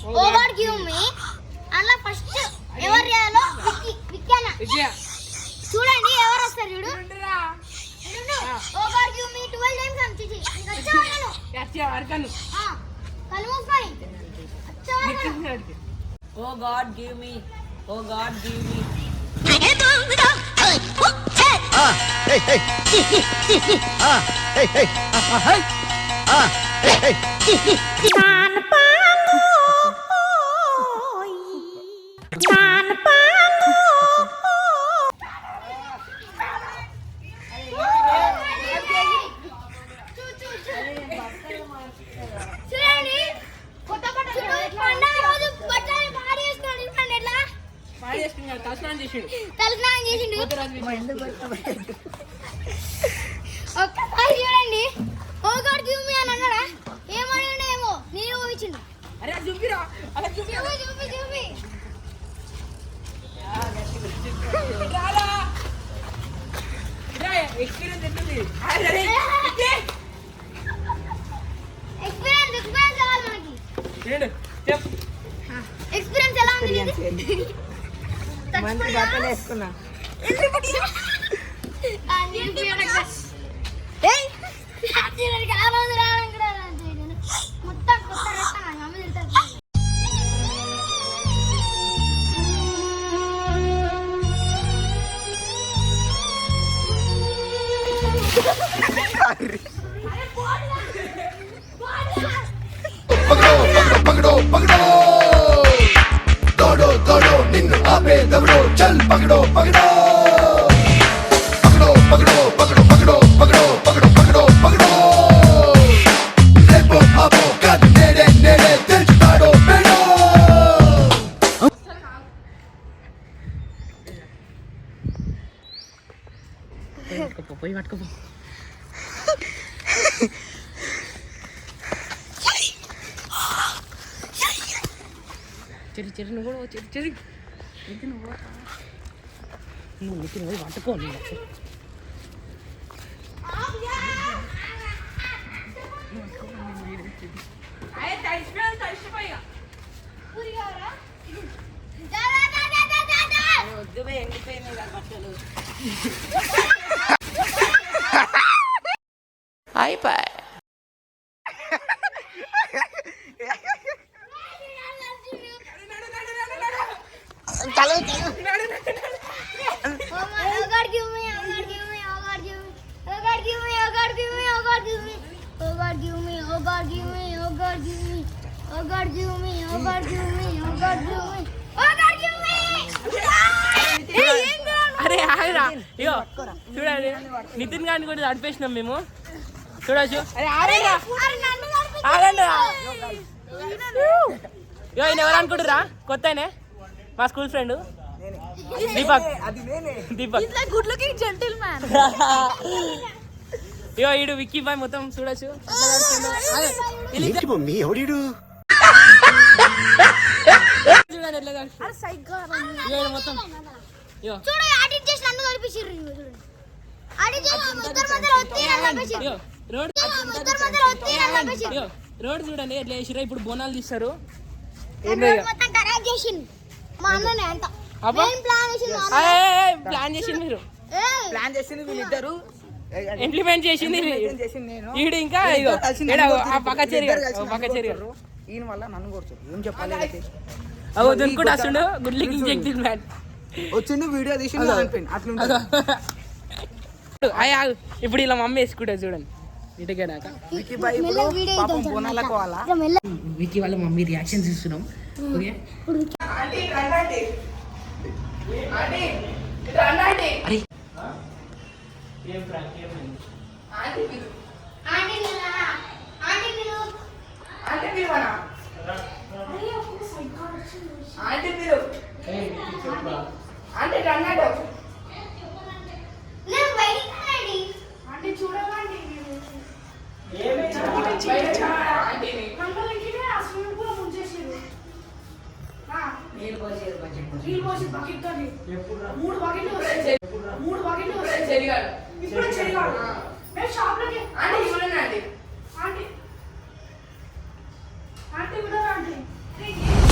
ఓ God give మీ అలా first ఎవరు చేయాలో విక్కనా చూడండి ఎవరు వస్తారు చూడు oh God give me 12 times అంచిచి వచ్చాను యాక్చువల్ అర్కను కల్మోస్పై వచ్చాను oh God give me oh God give me hey hey hey hey hey nan pangu nan pangu చూడండి కొత్త బట్టలు పండగ రోజు బట్టలు మారేస్తాడు ఇవ్వండి ఎట్లా మారేస్తున్నాడు తలస్నానం చేసిండు ఒక్కసారి చూడండి ఓ గాడ్ గివ్ మీ అని అన్నాడా ఏమన్నాడో ఏమో నేను ఊహించిండు అరే చూపిరా అలా చూపి రాలా రే ఎక్స్‌పీరియన్స్ ఎట్లుంది అరే ఎక్స్‌పీరియన్స్ కావాలి మనకి ఏంటి చెప్ ఎక్స్‌పీరియన్స్ ఎలా ఉంది మంచి బట్టలు వేసుకున్నా మొత్తం కొత్త రకం అమ్మ తింటారు पकड़ो पकड़ो दौड़ो दौड़ो निन्नु आपे दौड़ो चल पकड़ो पकड़ो पकड़ो पकड़ो पकड़ो पकड़ो पकड़ो पकड़ो पकड़ो लेपो आपो कद नेड़े नेड़े दिल जुटाड़ो बेड़ो పోయి పట్టుకోపో చెరి నువ్వు కూడా చెరి నువ్వు పోయి పట్టుకో అయిపోయి అరే ఆగరా ఇగో చూడండి నితిన్ గారిని కూడా నడిపేసినాం మేము చూడచ్చు ఆగండి ఇగో ఈయన ఎవరు అనుకుంటురా కొత్త మా school friend Deepak good looking gentleman ఇగో ఈడు విక్కీ బాయ్ మొత్తం చూడచ్చు ఏంటి మమ్మీ ఎవడీడు చూడండి ఎట్లా అరే సైగ్గా మొత్తం ఇగో చూడు ఆడిట్ చేసి నన్ను కలిపిసిర్రు చూడండి ఆడిట్ చేసి మొత్తం మధ్యలో వచ్చి నన్ను కలిపిసిర్రు ఇగో రోడ్ మొత్తం మధ్యలో వచ్చి నన్ను కలిపిసిర్రు ఇగో రోడ్ చూడండి ఎట్లా చేసిరా ఇప్పుడు బోనాలు తీస్తారు మొత్తం ఖరాబ్ చేసిండు మా అన్ననే అంత ప్లాన్ చేసింది మీరు ప్లాన్ చేసింది వీళ్ళిద్దరు ఇంప్లిమెంట్ చేసింది ఈడు ఇంకా పక్క చేరిగారు ఈయన వల్ల నన్ను కొడుతుంది ఏం చెప్పాలి దున్కుంటూ వస్తుండు గుడ్ లుకింగ్ జెంటిల్ మ్యాన్ వచ్చిండు వీడియో తీసి అట్లా ఇప్పుడు ఇలా మమ్మీ వేసుకుంటా చూడండి ఇటుకేనాక వికీ బాయ్ పాపం బోనాలకు వాళ్ళ వికీ వాళ్ళ మమ్మీ రియాక్షన్స్ ఇస్తున్నాం అరే మూడు బకెట్లు చెరిగాడు ఇప్పుడు చెరిగాడు మేము షాప్ లోకి ఆంటీ చూడండి ఆంటీ ఆంటీ ఆంటీ కూడా ఆంటీ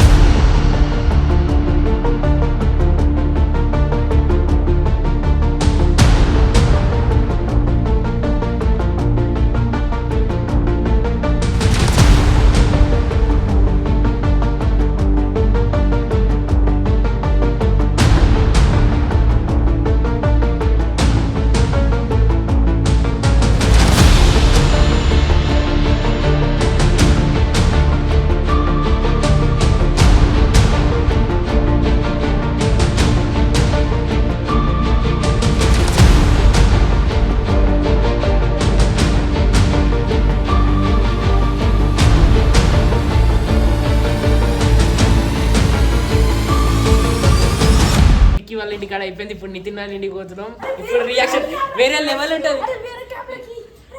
ఇంటికాడ అయిపోయింది. ఇప్పుడు నితిన్ వాళ్ళ ఇంటికి పోతున్నాం. ఇప్పుడు రియాక్షన్ వేరే లెవెల్ ఉంటుంది,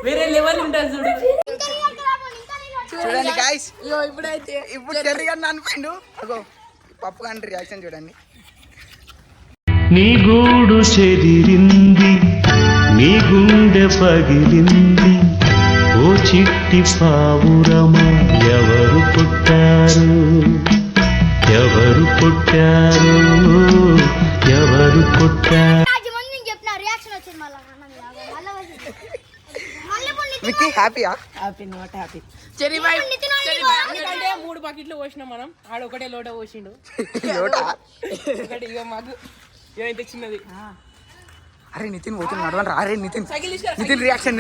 వేరే లెవెల్ ఉంటుంది చూడు. చూడండి గాయ్స్, ఇప్పుడు చెర్రీ గారు అనిపోయిండు. అగో పప్పు గారి రియాక్షన్ చూడండి. నీ గూడు చెదిరింది, నీ గుండె పగిలింది, ఓ చిట్టి పావురమా ఎవరు పుట్టారు, ఎవరు పుట్టారు, ఎవరు పుట్టారు. విక్కీ హ్యాపీయా? ఎందుకంటే 3 బకెట్లు పోసినాం మనం, ఆడ ఒకటే లోట పోసిండు. ఒకటి ఇక మాకు ఏమైతే చిన్నది. అరే నితిన్ పోతుంది నడవండి రా. అరే నితిన్ రియాక్షన్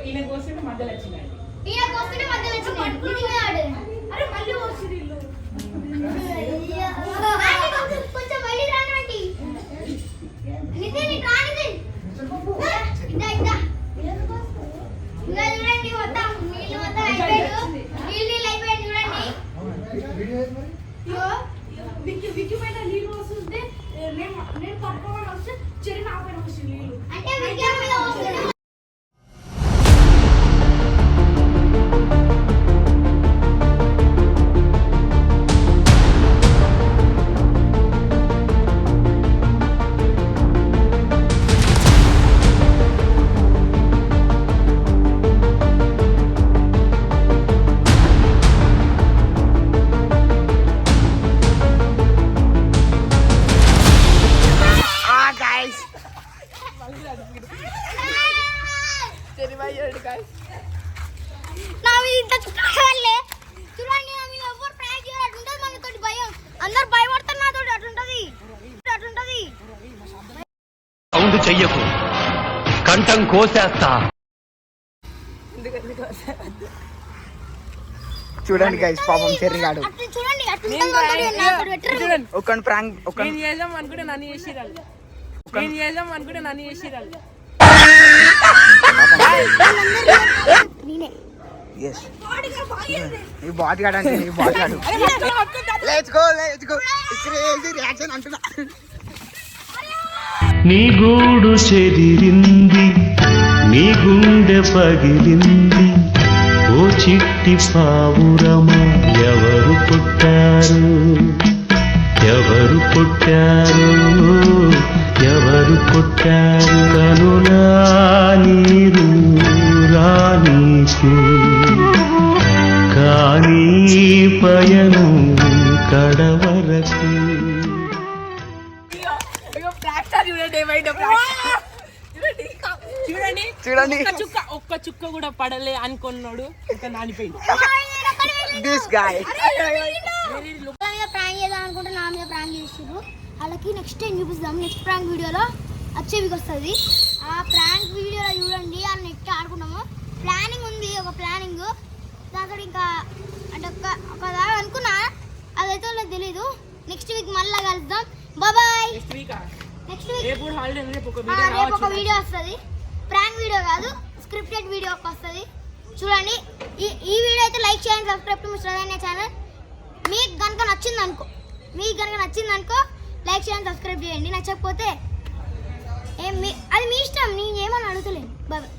ఈయన కోసం మధ్యలో వచ్చిందండి. విక్కి పైన నీళ్ళు వస్తుంటే నేను పట్టుకోమని వస్తే చెరి నా పైన వస్తుంది నీళ్ళు. సౌండ్ చెయ్యకు, కంఠం కోసేస్తా. చూడండి గైస్, పాపం చెర్రీ గాడు ఒక ప్రాంక్ నేను చేద్దాం అనుకుంటే నన్ను చేసిరాలి, నేను చేద్దాం అనుకుంటే నన్ను చేసిరాలి. ఈ బాట్ గాడు అంటే ఈ బాట్ గాడు. లెట్స్ గో క్రేజీ రియాక్షన్ అంటున్నా. నీ గూడు చెదిరింది, నీ గుండె పగిలింది, ఓ చిట్టి పావురమా ఎవరు పుట్టారు, ఎవరు పుట్టారు, ఎవరు పుట్టారు. కనులా నీరు రానీకు కానీ పయనం కడవరకు. చూడండి ఒక్క చుక్క కూడా పడలే అనుకున్నాడు, ఇంకా నానిపోయింది. దిస్ గాయ్ ప్రాంక్ చేద్దాం అనుకుంటే నా మీద ప్రాంక్ చేసిర్రు. వాళ్ళకి నెక్స్ట్ టైం చూపిస్తాం. నెక్స్ట్ ప్రాంక్ వీడియోలో వచ్చే వీక్ వస్తుంది. ఆ ప్రాంక్ వీడియోలో చూడండి. ఆ నెక్స్ట్ ఆడుకున్నాము. ప్లానింగ్ ఉంది, ఒక ప్లానింగ్. దాంతో ఇంకా అంటే ఒకదా అనుకున్నా, అదైతే నాకు తెలీదు. నెక్స్ట్ వీక్ మళ్ళీ కలుద్దాం. బాయ్. నెక్స్ట్ వీక్ రేపు ఒక వీడియో వస్తుంది. ప్రాంక్ వీడియో కాదు, స్క్రిప్టెడ్ వీడియో వస్తుంది. చూడండి. ఈ వీడియో అయితే లైక్ చేయండి, సబ్స్క్రైబ్ టు మిస్టర్ అనే ఛానల్. మీకు కనుక నచ్చిందనుకో లైక్ చేయండి, సబ్స్క్రైబ్ చేయండి. నచ్చకపోతే అది మీ ఇష్టం, నేను ఏమని అడుగుతలేను. బాయ్.